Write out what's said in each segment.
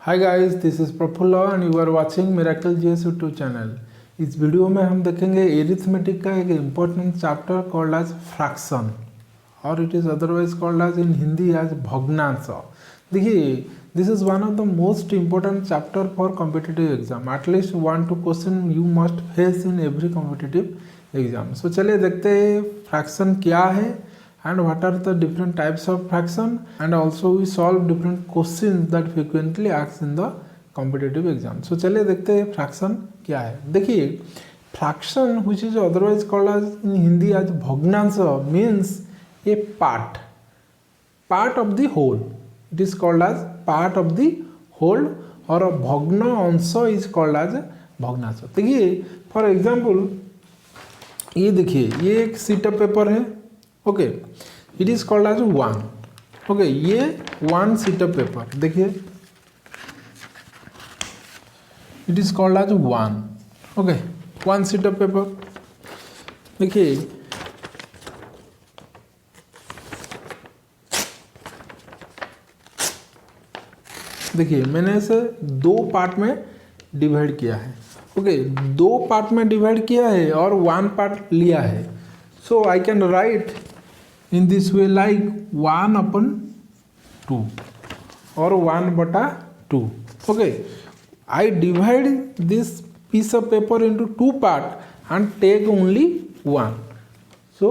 Hi guys, this is Praful and you are watching miracle GS YouTube channel. इस video में हम देखेंगे arithmetic का एक important chapter called as fraction और it is otherwise called as in Hindi as भग्नांश। देखिए, this is one of the most important chapter for competitive exam. At least 1-2 question you must face in every competitive exam. So चलिए देखते हैं fraction क्या है and what are the different types of fraction, and also we solve different questions that frequently asked in the competitive exam. So चलिए देखते हैं fraction क्या है। देखिए, fraction which is otherwise called as in Hindi as भग्नांश means a part of the whole. It is called as part of the whole और भग्न अंश is called as भग्नांश। देखिए for example ये देखिए, ये एक शीट ऑफ पेपर है, okay, it is called as one. Okay, ये one sheet of paper, देखिए it is called as one. Okay, one sheet of paper. देखिए देखिए मैंने इसे दो पार्ट में डिवाइड किया है। ओके, दो पार्ट में डिवाइड किया है और वन पार्ट लिया है। So I can write in this way like 1/2 or 1/2. Okay, I divide this piece of paper into two parts and take only one. So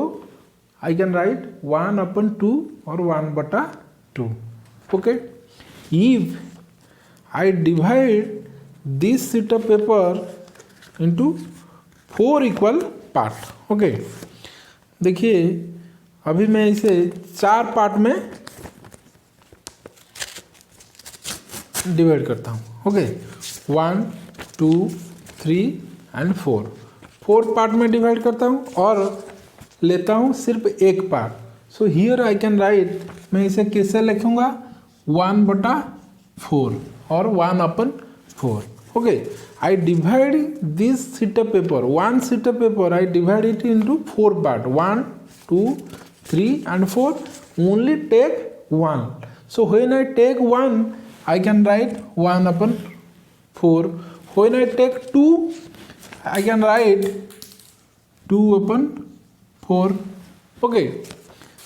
I can write 1/2 or 1/2. Okay, if I divide this sheet of paper into 4 equal part, okay, देखिए अभी मैं इसे 4 part में divide करता हूँ। Okay, 1, 2, 3 and 4 part में divide करता हूँ और लेता हूँ सिर्फ एक part. So here I can right, मैं इसे कैसे लिखूँगा, 1/4 और 1/4। Okay, I divide this sheet of paper, one sheet of paper I divide it into 4 part, 1, 2, 3 and 4. Only take one. So when I take one, I can write 1/4. When I take two, I can write 2/4. Okay,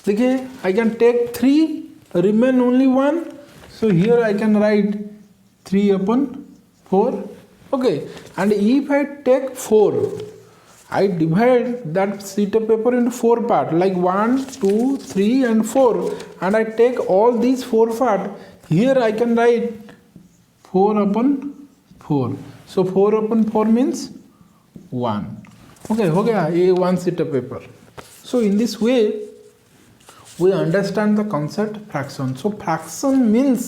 देखिए I can take 3, remain only 1. So here I can write 3/4. Okay, and if I take 4, I divide that sheet of paper into 4 parts like 1, 2, 3 and 4, and I take all these 4 parts. Here I can write 4/4. So 4/4 means 1. Okay, हो गया ये one sheet of paper. So in this way we understand the concept fraction. So fraction means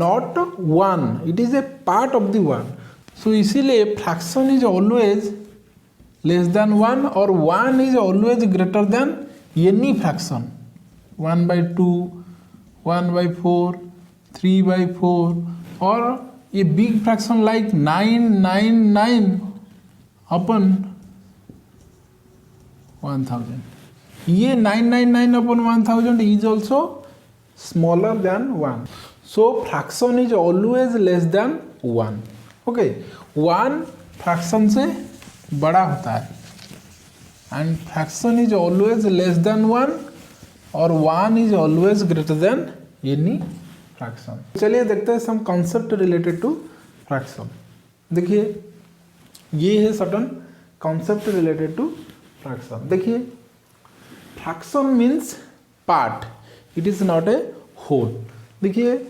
not one, it is a part of the one. So इसीलिए fraction is always less than 1 और 1 is always greater than any fraction. 1/2, 1/4, 3/4 और ये big fraction like 999/1000। ये 999/1000 is also smaller than 1। So fraction is always less than 1। Okay, 1 fraction से बड़ा होता है and fraction is always less than 1 और 1 is always greater than any fraction. चलिए देखते हैं some concept related to fraction. देखिए ये है certain concept related to fraction. देखिए fraction means part, it is not a whole. देखिए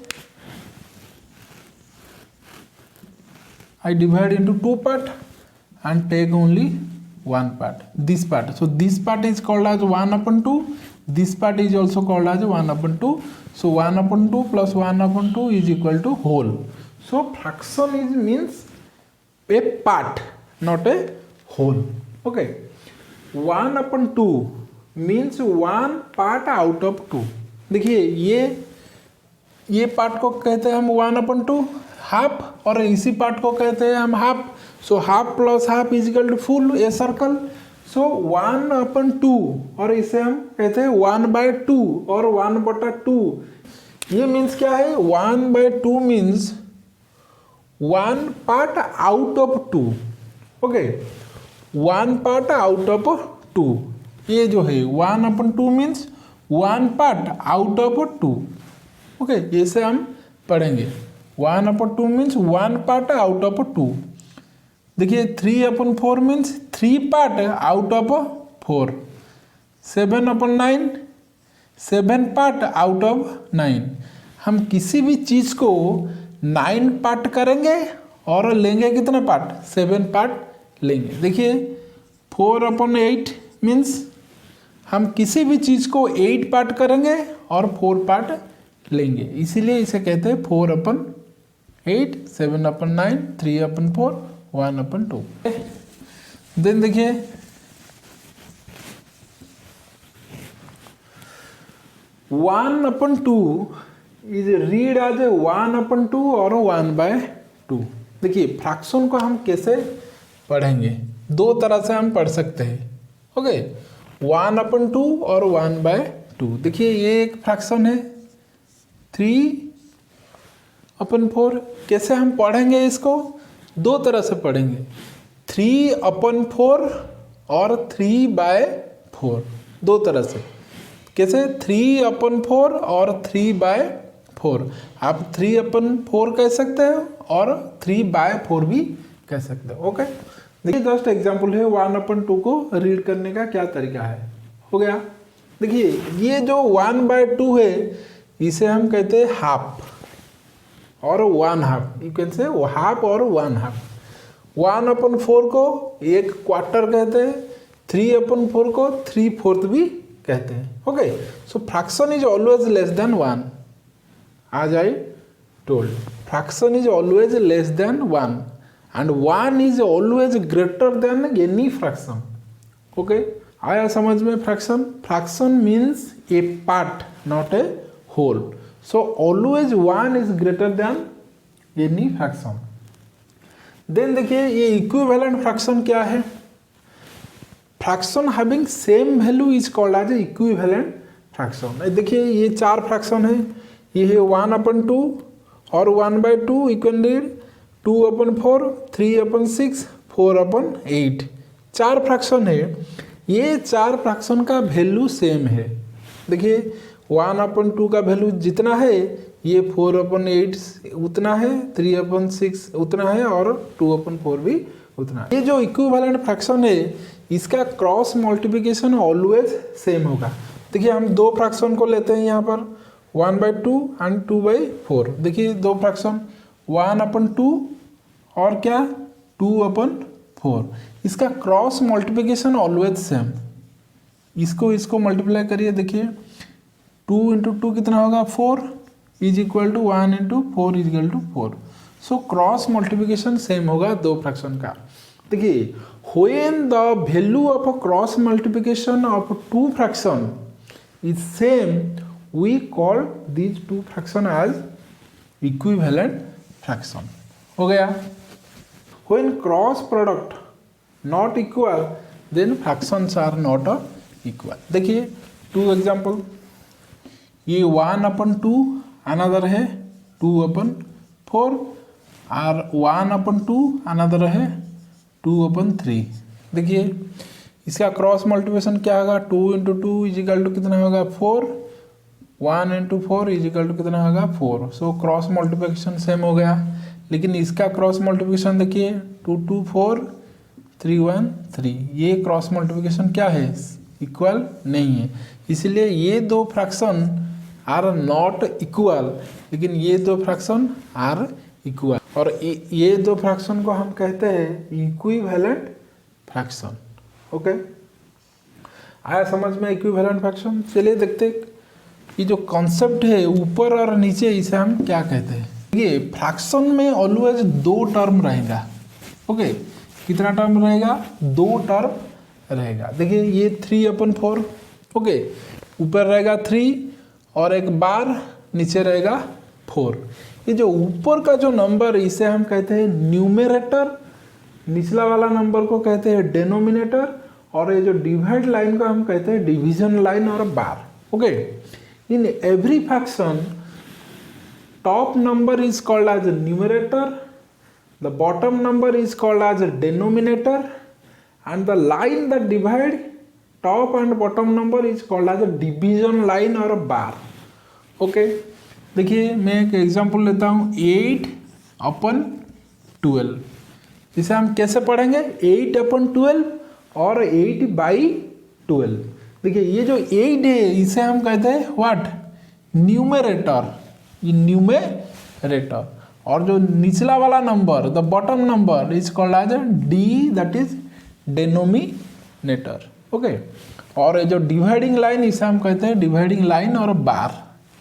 I divide into 2 part and take only one part, this part. So this part is called as 1/2, this part is also called as 1/2. So 1/2 plus 1/2 is equal to whole. So fraction is means a part, not a whole. Okay, 1/2 means one part out of 2. देखिए ये part को कहते हैं हम 1/2 half और इसी part को कहते हैं हम half. So half plus half is equal to full a circle. So 1/2 और इसे हम कहते हैं 1/2 और 1/2। ये मीन्स क्या है, 1/2 means one part out of two, okay, one part out of two, ये जो है 1/2 means one part out of two, okay, ये से हम पढ़ेंगे 1/2 means one part out of two. देखिए 3/4 means 3 part out of 4, 7/9 7 part out of 9। हम किसी भी चीज़ को 9 पार्ट करेंगे और लेंगे कितने पार्ट, 7 पार्ट लेंगे। देखिए 4/8 मीन्स हम किसी भी चीज़ को 8 पार्ट करेंगे और 4 पार्ट लेंगे, इसीलिए इसे कहते हैं 4/8, 7/9, 3/4, 1/2। देन देखिए 1/2 इज रीड एज 1/2 और 1/2। देखिए फ्रैक्शन को हम कैसे पढ़ेंगे, दो तरह से हम पढ़ सकते हैं, ओके, 1/2 और 1/2। देखिए ये एक फ्रैक्शन है 3/4। कैसे हम पढ़ेंगे इसको, दो तरह से पढ़ेंगे, 3/4 और 3/4, दो तरह से। कैसे, 3/4 और 3/4, आप 3/4 कह सकते हो और 3/4 भी कह सकते हो, ओके। देखिए जस्ट एग्जांपल है 1/2 को रीड करने का क्या तरीका है, हो गया। देखिए ये जो 1/2 है इसे हम कहते हैं हाफ और 1/2, यू कैन से हाफ और 1/2। 1/4 को एक क्वार्टर कहते हैं, 3/4 को 3/4 भी कहते हैं, okay. So fraction is always less than 1, as I told, fraction is always less than 1 and 1 is always greater than any fraction, okay। आया समझ में fraction, fraction means a part not a whole, so always 1 is greater than any fraction. Then देखिए ये equivalent fraction क्या है, fraction having same value is called as equivalent fraction. देखिए ये 4 fraction है, ये है 1/2 और 1/2, यू कैन रीड 2/4, 3/6, 4/8, 4 फ्रैक्शन है। ये 4 फ्रैक्शन का वैल्यू सेम है। देखिए 1/2 का वैल्यू जितना है ये 4/8 उतना है, 3/6 उतना है और 2/4 भी उतना है। ये जो इक्विवेलेंट फ्रैक्शन है इसका क्रॉस मल्टीप्लिकेशन ऑलवेज सेम होगा। देखिए हम दो फ्रैक्शन को लेते हैं यहाँ पर 1/2 एंड 2/4। देखिए दो फ्रैक्शन 1/2 और क्या 2/4, इसका क्रॉस मल्टीप्लिकेशन ऑलवेज सेम। इसको मल्टीप्लाई करिए, देखिए 2 × 2 कितना होगा 4 is equal to 1 × 4 is equal to 4। So cross multiplication same होगा दो फ्रैक्शन का। देखिए when the value of a cross multiplication of two fraction is same we call these two fraction as equivalent fraction, हो गया। when cross product not equal then fractions are not equal। देखिए 2 example, ये 1/2 another है 2/4 और 1/2 another है 2/3। देखिए इसका cross multiplication क्या होगा, 2 × 2 इज इक्वल टू कितना होगा 4, 1 × 4 इज इक्वल टू कितना होगा 4। सो क्रॉस मल्टीप्लिकेशन सेम हो गया। लेकिन इसका क्रॉस मल्टीप्लिकेशन देखिए 2 2 4 3 1 3, ये क्रॉस मल्टीप्लिकेशन क्या है, इक्वल नहीं है, इसलिए ये दो फ्रैक्शन आर नॉट इक्वल, लेकिन ये दो फ्रैक्शन आर इक्वल। और ये दो फ्रैक्शन को हम कहते हैं इक्विवेलेंट फ्रैक्शन, ओके। आया समझ में इक्विवेलेंट फ्रैक्शन। चलिए देखते ये जो कॉन्सेप्ट है ऊपर और नीचे इसे हम क्या कहते हैं। देखिए फ्रैक्शन में ऑलवेज 2 टर्म रहेगा, ओके। कितना टर्म रहेगा, 2 टर्म रहेगा। देखिए ये 3/4, ओके, ऊपर रहेगा 3 और एक बार नीचे रहेगा 4। ये जो ऊपर का जो नंबर इसे हम कहते हैं न्यूमरेटर, निचला वाला नंबर को कहते हैं डेनोमिनेटर, और ये जो डिवाइड लाइन को हम कहते हैं डिवीजन लाइन और bar, okay. In every fraction top number is called as numerator the bottom number is called as a denominator and the line that divide top and bottom number is called as a division line or a bar. Okay देखिए मैं एक example लेता हूँ 8/12। इसे हम कैसे पढ़ेंगे 8/12 और 8/12। देखिए ये जो 8 है इसे हम कहते हैं व्हाट न्यूमरेटर, ये न्यूमरेटर। और जो निचला वाला number the bottom number is called as D, that is denominator. Okay और जो डिवाइडिंग लाइन इसे हम कहते हैं डिवाइडिंग लाइन और बार।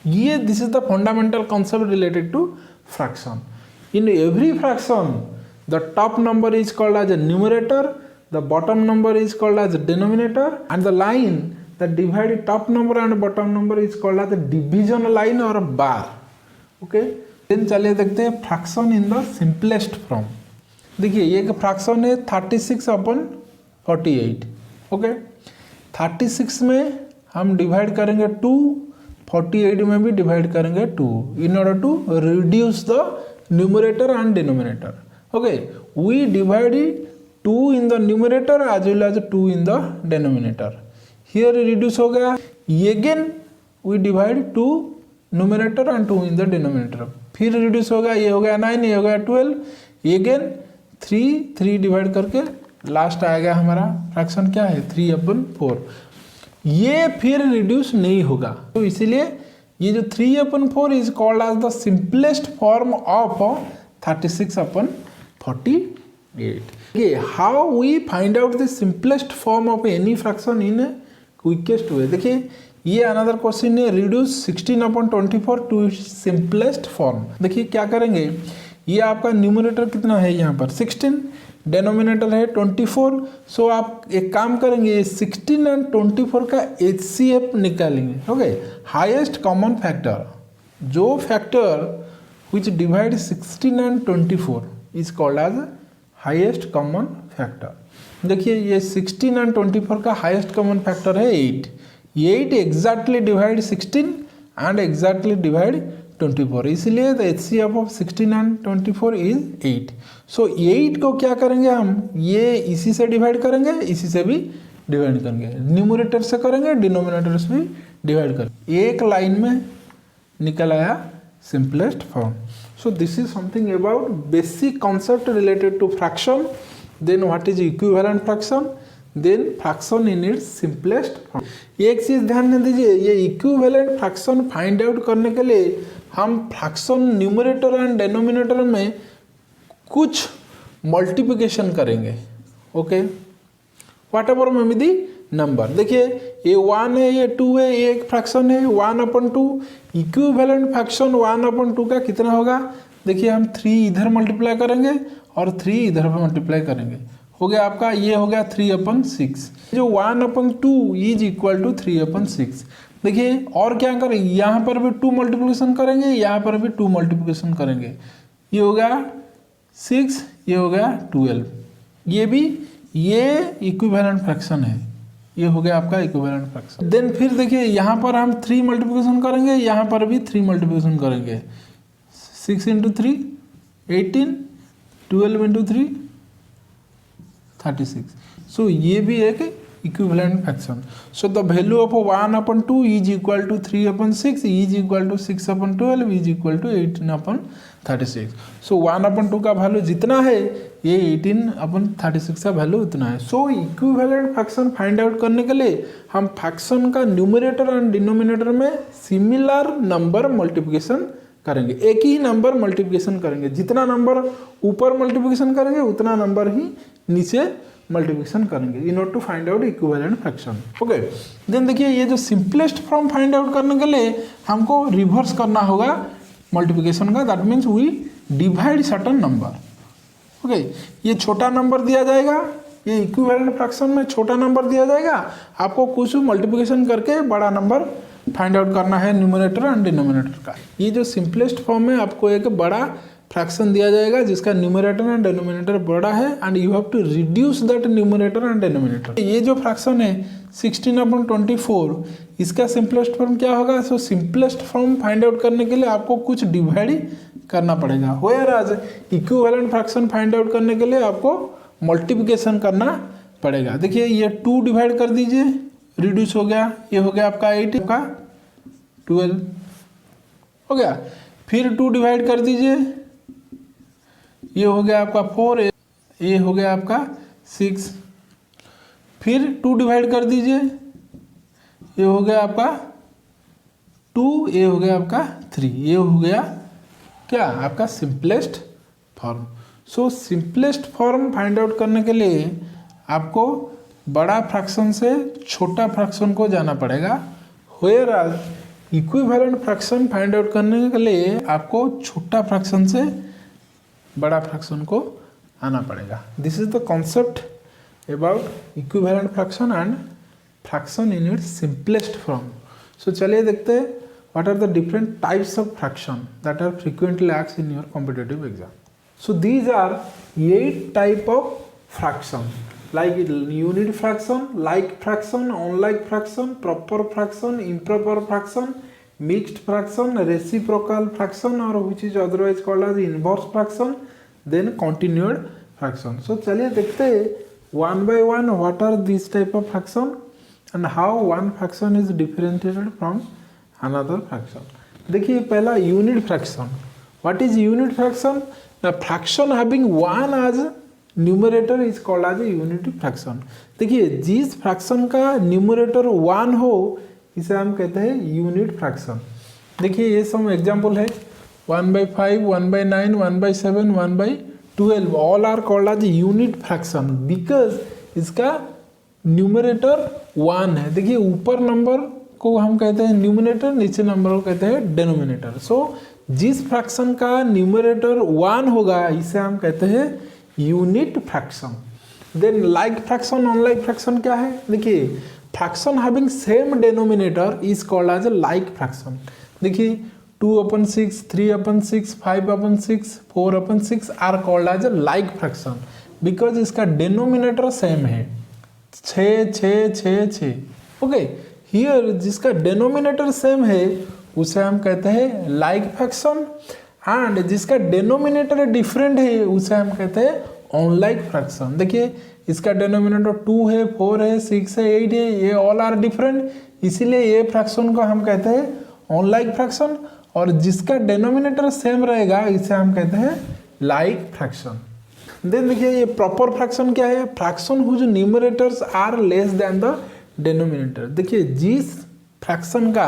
ये this is the fundamental concept related to fraction. In every fraction the top number is called as a numerator, the bottom number is called as a denominator and the line that divide top number and bottom number is called as a division line or a bar. Okay, then चलिए देखते हैं fraction in the simplest form. देखिए ये एक fraction है 36/48। Okay 36 में हम divide करेंगे 2, 48 में भी डिवाइड करेंगे 2 in order to reduce the numerator and denominator. Okay, we divide 2 in the numerator as well as 2 in the denominator. Here reduce हो गया, again we divide 2 numerator and 2 in the denominator. फिर reduce हो गया, ये हो गया 9, ये हो गया 12, again 3 डिवाइड करके लास्ट आएगा हमारा फ्रैक्शन क्या है 3/4। ये फिर रिड्यूस नहीं होगा, तो इसीलिए ये जो 3/4 is called as the simplest form of 36/48। How we find out the simplest form of any fraction in quickest way. देखिए ये अनदर क्वेश्चन है, रिड्यूस 16/24 टू सिंपलेस्ट फॉर्म। देखिए क्या करेंगे, ये आपका न्यूमरेटर कितना है यहाँ पर 16, डेनोमिनेटर है 24। सो आप एक काम करेंगे 16 और 24 का HCF निकालेंगे। ओके हाईएस्ट कॉमन फैक्टर, जो factor which divide 16 and 24 is called as highest common factor. देखिए ये 16 and 24 का हाईएस्ट कॉमन फैक्टर है 8। 8 exactly divide 16 and exactly divide 24, इसलिए the HCF of 16 and 24 is 8। सो 8 को क्या करेंगे हम, ये इसी से डिवाइड करेंगे, इसी से भी डिवाइड करेंगे, न्यूमरेटर से करेंगे, डिनोमिनेटर से भी डिवाइड करेंगे। एक लाइन में निकल आया simplest form. So this is something about basic concept related to fraction, then what is equivalent fraction, then fraction in its simplest form. एक चीज़ ध्यान में दीजिए, ये इक्विवेलेंट फ्रैक्शन फाइंड आउट करने के लिए हम फ्रैक्शन न्यूमरेटर एंड डेनोमिनेटर में कुछ मल्टीप्लिकेशन करेंगे। Okay what ever may be the number. देखिए ये 1 है, ये 2 है, ये एक फ्रैक्शन है 1/2। इक्विवेलेंट फ्रैक्शन 1/2 का कितना होगा, देखिए हम 3 इधर मल्टीप्लाई करेंगे और 3 इधर पर मल्टीप्लाई करेंगे, हो गया आपका, ये हो गया 3/6। जो 1/2 इज इक्वल टू 3/6। देखिए और क्या करें, यहाँ पर भी 2 मल्टीप्लिकेशन करेंगे, यहाँ पर भी 2 मल्टीप्लिकेशन करेंगे, ये हो गया 6, ये हो गया 12। ये भी ये इक्विवेलेंट फ्रैक्शन है, ये हो गया आपका इक्विवेलेंट फ्रैक्शन। देन फिर देखिए यहाँ पर हम 3 मल्टीप्लिकेशन करेंगे, यहाँ पर भी 3 मल्टीप्लिकेशन करेंगे, 6 × 3 18, 12 × 3 36। सो ये भी एक equivalent fraction. So the value of 1/2 is equal to 3/6 is equal to 6/12 is equal to 18/36। So 1/2 का वैल्यू जितना है ये 18/36 का वैल्यू उतना है। सो इक्विवेलेंट फ्रैक्शन फाइंड आउट करने के लिए हम फ्रैक्शन का न्यूमरेटर एंड डिनोमिनेटर में सिमिलर नंबर मल्टीप्लिकेशन करेंगे, एक ही नंबर मल्टीप्लिकेशन करेंगे, जितना नंबर ऊपर मल्टीप्लिकेशन करेंगे उतना नंबर ही नीचे मल्टीप्लिकेशन करेंगे in order to find out equivalent fraction. Okay then देखिए ये जो सिंपलेस्ट फॉर्म फाइंड आउट करने के लिए हमको रिवर्स करना होगा मल्टीप्लिकेशन का, that means we divide certain number. Okay ये छोटा नंबर दिया जाएगा, ये इक्विवेलेंट फ्रैक्शन में छोटा नंबर दिया जाएगा, आपको कुछ मल्टीप्लिकेशन करके बड़ा नंबर फाइंड आउट करना है न्यूमरेटर एंड डिनोमिनेटर का। ये जो सिंपलेस्ट फॉर्म में आपको एक बड़ा फ्रैक्शन दिया जाएगा जिसका न्यूमरेटर एंड डिनोमिनेटर बड़ा है and you have to reduce that numerator and denominator. ये जो फ्रैक्शन है 16/24, इसका सिंपलेस्ट फॉर्म क्या होगा। So simplest form find out करने के लिए आपको कुछ डिवाइड करना पड़ेगा। Whereas equivalent fraction find out करने के लिए आपको मल्टीप्लिकेशन करना पड़ेगा। देखिए ये 2 डिवाइड कर दीजिए, रिड्यूस हो गया, ये हो गया आपका 8, आपका 12 हो गया। फिर 2 डिवाइड कर दीजिए, ये हो गया आपका 4, ये हो गया आपका 6। फिर 2 डिवाइड कर दीजिए, ये हो गया आपका 2, ये हो गया आपका 3, ये हो गया क्या आपका सिंपलेस्ट फॉर्म। सो सिंपलेस्ट फॉर्म फाइंड आउट करने के लिए आपको बड़ा फ्रैक्शन से छोटा फ्रैक्शन को जाना पड़ेगा। Whereas equivalent fraction find out करने के लिए आपको छोटा फ्रैक्शन से बड़ा फ्रैक्शन को आना पड़ेगा। This is the concept about equivalent fraction and fraction in its simplest form. So चलिए देखते हैं what are the different types of fraction that are frequently asked in your competitive exam. So these are 8 type of fraction, like unit fraction, like fraction, unlike fraction, proper fraction, improper fraction, mixed fraction, reciprocal fraction, or which is otherwise called as inverse fraction, then continued fraction. So चलिए देखते हैं one by one what are these type of fraction and how one fraction is differentiated from another fraction. देखिए पहला unit fraction. What is unit fraction? The fraction having 1 as numerator is called as a unit fraction. देखिए जिस fraction का numerator 1 हो इसे हम कहते हैं यूनिट फ्रैक्शन। देखिए ये सब एग्जाम्पल है 1/5, 1/9, 1/7, 1/12 all are called as unit fraction because इसका न्यूमरेटर 1 है। देखिए ऊपर नंबर को हम कहते हैं न्यूमरेटर, नीचे नंबर को कहते हैं डेनोमिनेटर। सो जिस फ्रैक्शन का न्यूमरेटर 1 होगा इसे हम कहते हैं unit fraction. Then like fraction, unlike fraction क्या है? देखिए fraction having same denominator is called as a like fraction. देखिए 2/6, 3/6, 5/6, 4/6 are called as a like fraction because इसका डेनोमिनेटर सेम है 6, 6, 6, 6। ओके, हियर जिसका डेनोमिनेटर सेम है उसे हम कहते हैं लाइक फ्रैक्शन एंड जिसका डेनोमिनेटर डिफरेंट है उसे हम कहते हैं अनलाइक फ्रैक्शन। देखिए इसका डेनोमिनेटर 2 है, 4 है, 6 है, 8 है, ये ऑल आर डिफरेंट, इसीलिए ये फ्रैक्शन को हम कहते हैं अनलाइक फ्रैक्शन। और जिसका डेनोमिनेटर सेम रहेगा इसे हम कहते हैं लाइक फ्रैक्शन। देन देखिए ये प्रॉपर फ्रैक्शन क्या है? Fraction whose numerators are less than the denominator. देखिए जिस फ्रैक्शन का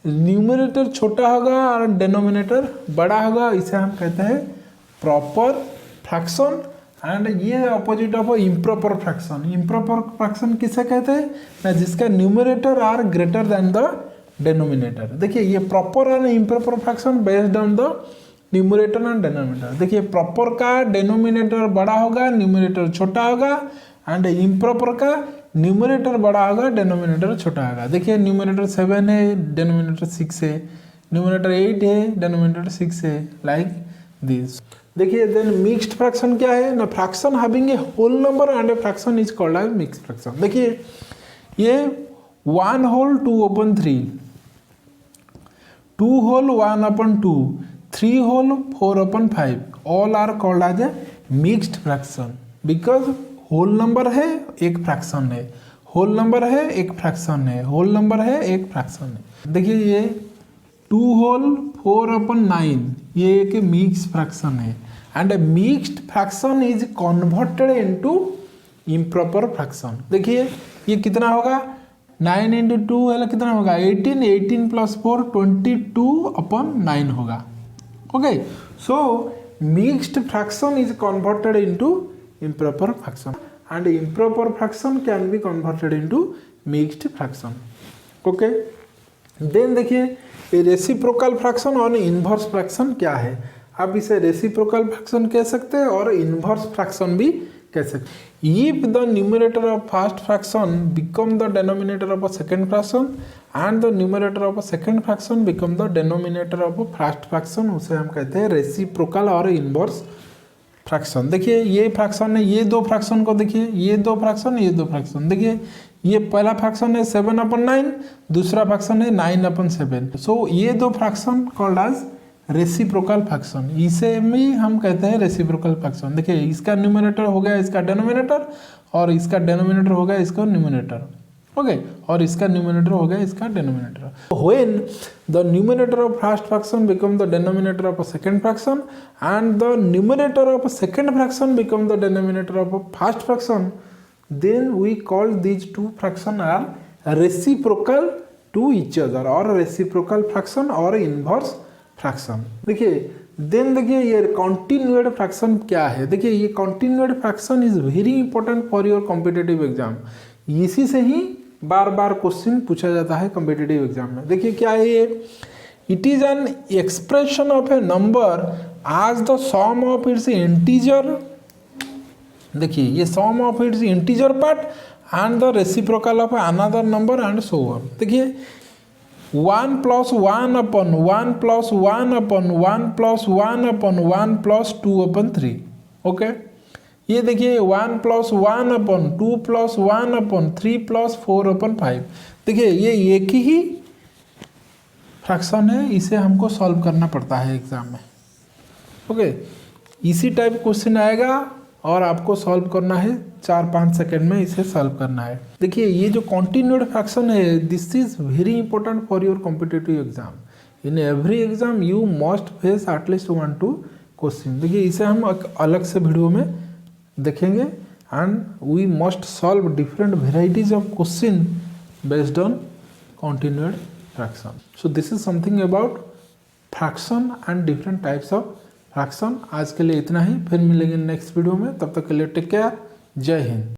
न्यूमरेटर छोटा होगा और डेनोमिनेटर बड़ा होगा इसे हम कहते हैं प्रॉपर फ्रैक्शन एंड ये opposite of improper fraction. Improper fraction किसे कहते हैं? ना जिसका numerator are greater than the denominator. देखिए ये proper and improper fraction based on the numerator and denominator. देखिए प्रॉपर का डेनोमिनेटर बड़ा होगा, न्यूमरेटर छोटा होगा एंड इम्प्रॉपर का न्यूमरेटर बड़ा होगा, डेनोमिनेटर छोटा होगा। देखिए न्यूमरेटर 7 है, डेनोमिनेटर 6 है, न्यूमरेटर 8 है, डेनोमिनेटर 6 है, लाइक दिस। देखिए देन मिक्स्ड फ्रैक्शन क्या है? ना fraction having a whole number and a fraction is called as mixed fraction. देखिए ये 1 whole 2/3, 2 whole 1/2, 3 whole 4/5 all are called as a mixed fraction because whole number है एक fraction है, whole number है एक फ्रैक्शन है, होल नंबर है एक फ्रैक्शन है। देखिए ये 2 होल 4/9 ये एक मिक्स्ड फ्रैक्शन है and mixed fraction is converted into improper fraction. देखिए ये कितना होगा? 9 × 2 है कितना होगा? 18, 18 + 4 22/9 होगा। Okay, so mixed fraction is converted into improper fraction and improper fraction can be converted into mixed fraction. Okay, then देखिए ये रेसिप्रोकल फ्रैक्शन और इन्वर्स फ्रैक्शन क्या है? आप इसे रेसिप्रोकल फ्रैक्शन कह सकते हैं और इन्वर्स फ्रैक्शन भी कह सकते हैं। If the numerator of first fraction become the denominator of a second fraction and the numerator of a second fraction become the denominator of a first fraction उसे हम कहते हैं रेसिप्रोकल और इन्वर्स फ्रैक्शन। देखिए ये फ्रैक्शन है, ये दो फ्रैक्शन को देखिए, ये दो फ्रैक्शन, ये दो फ्रैक्शन। देखिए ये पहला फ्रैक्शन है 7/9, दूसरा फ्रैक्शन है 9/7। सो ये दो fraction called as reciprocal fraction, इसे भी हम कहते हैं रेसिप्रोकल फ्रैक्शन। देखिए इसका न्यूमरेटर हो गया इसका डिनोमिनेटर, और इसका डिनोमिनेटर हो गया इसका न्यूमरेटर, ओके, और इसका न्यूमरेटर हो गया इसका denominator. When the numerator of first fraction become the denominator of a second fraction and the numerator of a second fraction become the denominator of a first fraction, then we call these two fraction are reciprocal to each other or reciprocal fraction or inverse fraction। देखिए then देखिए ये continued fraction क्या है। देखिए ये continued fraction is very important for your competitive exam, इसी से ही बार बार question पूछा जाता है कॉम्पिटिटिव एग्जाम में। देखिए क्या है ये, it is an expression of a number as the sum of its integer, देखिए ये sum of its integer part and the reciprocal of another number and so on. देखिए 1 + 1 अपन 1 + 1 अपन 1 + 1 अपन 1 + 2 अपन 3, ओके। ये देखिए 1 + 1 अपन 2 + 1 अपन 3 + 4 अपन 5। देखिए ये एक ही फ्रैक्शन है, इसे हमको सॉल्व करना पड़ता है एग्जाम में, ओके। इसी टाइप क्वेश्चन आएगा और आपको सॉल्व करना है 4-5 सेकेंड में, इसे सॉल्व करना है। देखिए ये जो कॉन्टिन्यूड फ्रैक्शन है this is very important for your competitive exam. In every exam you must face at least 1-2 question. देखिए इसे हम अलग से वीडियो में देखेंगे and we must solve different varieties of question based on continued fraction. So this is something about fraction and different types of fraction. आज के लिए इतना ही, फिर मिलेंगे नेक्स्ट वीडियो में, तब तक के लिए टेक केयर, जय हिंद।